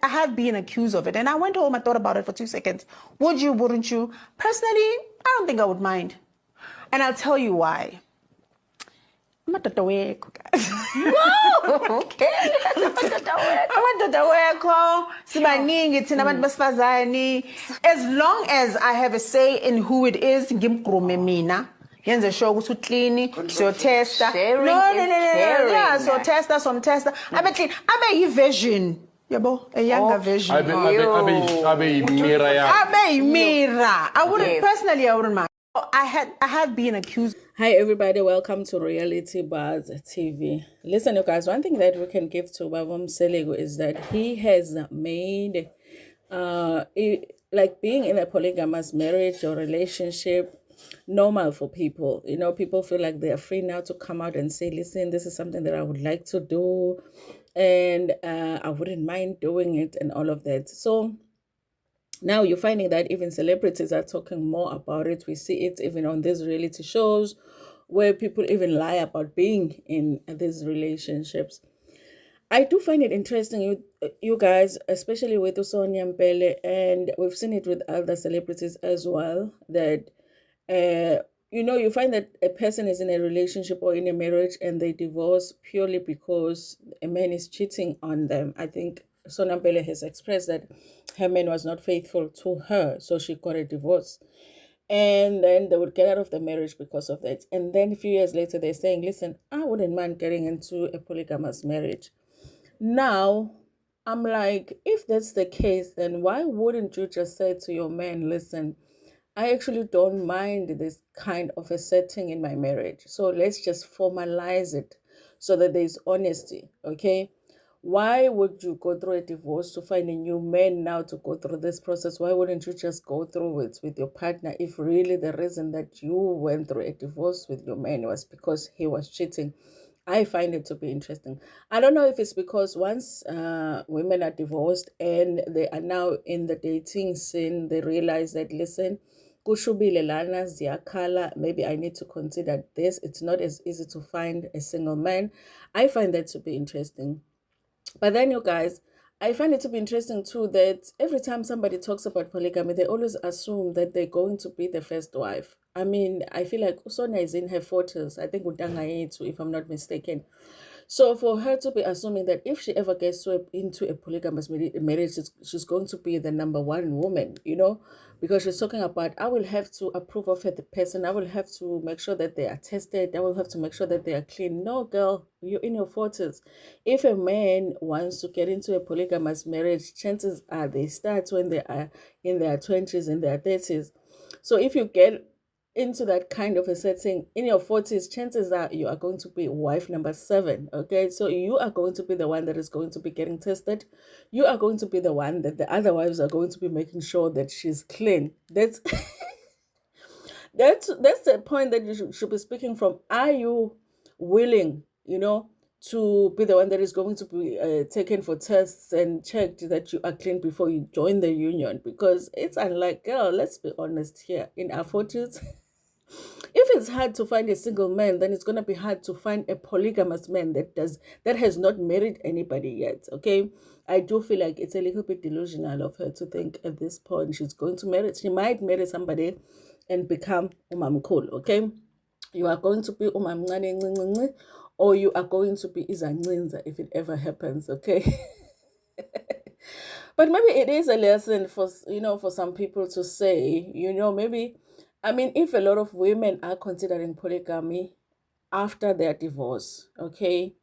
have been accused of it, and I went home. I thought about it for 2 seconds. Would you? Wouldn't you? Personally, I don't think I would mind, and I'll tell you why. Amadoda wekho, guys. Whoa, okay. Amadoda wekho, sibaningi thina abantu besifazane. As long as I have a say in who it is, ngimgrume mina. Yenze sure ukuthi uclean, so testa. Sharing No. caring. Yeah, so testa, some testa. Abe clean. Abe yi-version. Yabo, a younger version. Abe mira ya. Abe mira. I wouldn't personally. I wouldn't mind. I have been accused. Hi everybody, welcome to Reality Buzz TV. Listen, you guys, one thing that we can give to Babam Selego is that he has made like being in a polygamous marriage or relationship normal for people. You know, people feel like they are free now to come out and say, listen, this is something that I would like to do, and I wouldn't mind doing it and all of that. So now you're finding that even celebrities are talking more about it. We see it even on these reality shows where people even lie about being in these relationships. I do find it interesting, you guys, especially with Sonia Mbele, and we've seen it with other celebrities as well, that, you know, you find that a person is in a relationship or in a marriage and they divorce purely because a man is cheating on them. I think Sonia Mbele has expressed that her man was not faithful to her, so she got a divorce. And then they would get out of the marriage because of that. And then a few years later, they're saying, listen, I wouldn't mind getting into a polygamous marriage. Now, I'm like, if that's the case, then why wouldn't you just say to your man, listen, I actually don't mind this kind of a setting in my marriage. So let's just formalize it so that there's honesty, okay? Why would you go through a divorce to find a new man now to go through this process? Why wouldn't you just go through it with your partner if really the reason that you went through a divorce with your man was because he was cheating? I find it to be interesting. I don't know if it's because once women are divorced and they are now in the dating scene, they realize that, listen, maybe I need to consider this. It's not as easy to find a single man. I find that to be interesting. But then, you guys, I find it to be interesting too that every time somebody talks about polygamy, they always assume that they're going to be the first wife. I mean, I feel like Sonia is in her 40s. I think Udanga too, if I'm not mistaken. So for her to be assuming that if she ever gets into a polygamous marriage, she's going to be the number one woman, you know, because she's talking about, I will have to approve of the person. I will have to make sure that they are tested. I will have to make sure that they are clean. No, girl, you're in your 40s. If a man wants to get into a polygamous marriage, chances are they start when they are in their 20s, in their 30s. So if you get into that kind of a setting in your 40s, chances are you are going to be wife number 7, okay? So you are going to be the one that is going to be getting tested. You are going to be the one that the other wives are going to be making sure that she's clean. That's that's the point that you should be speaking from. Are you willing, you know, to be the one that is going to be taken for tests and checked that you are clean before you join the union? Because it's unlike, girl, let's be honest here, in our 40s, if it's hard to find a single man, then it's going to be hard to find a polygamous man that has not married anybody yet, okay? I do feel like it's a little bit delusional of her to think at this point she's going to marry. She might marry somebody and become umamkhulu, okay? You are going to be umamncane, or you are going to be izancinza if it ever happens, okay? But maybe it is a lesson for, you know, for some people to say, you know, maybe, I mean, if a lot of women are considering polygamy after their divorce, okay,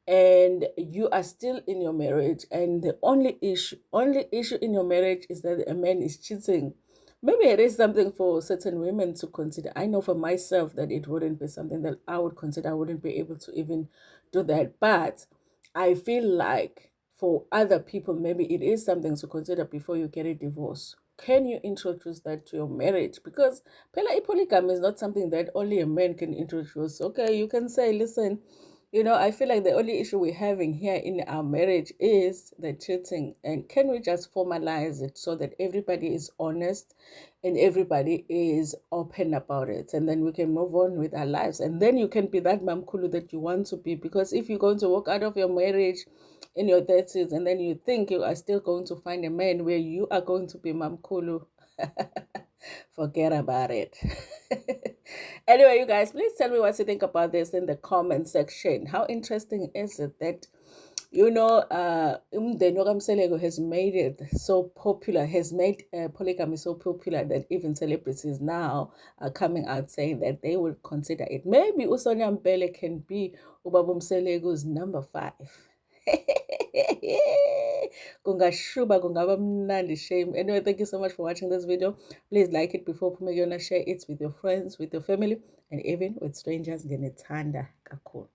and you are still in your marriage, and the only issue in your marriage is that a man is cheating, maybe it is something for certain women to consider. I know for myself that it wouldn't be something that I would consider. I wouldn't be able to even do that. But I feel like for other people, maybe it is something to consider before you get a divorce. Can you introduce that to your marriage? Because polygamy is not something that only a man can introduce. Okay, you can say, listen, you know, I feel like the only issue we're having here in our marriage is the cheating. And can we just formalize it so that everybody is honest and everybody is open about it? And then we can move on with our lives. And then you can be that mamkulu that you want to be. Because if you're going to walk out of your marriage in your 30s, and then you think you are still going to find a man where you are going to be mamkulu. Forget about it. Anyway, you guys, please tell me what you think about this in the comment section. How interesting is it that, you know, umndeni wakamseleko has made it so popular, has made polygamy so popular that even celebrities now are coming out saying that they would consider it. Maybe Sonia Mbele can be Ubaba Mselego's number 5. Kungashuba, kungaba mnandi, shame. Anyway, thank you so much for watching this video. Please like it before Pumegona, share it with your friends, with your family, and even with strangers. Ngenethanda kakhulu.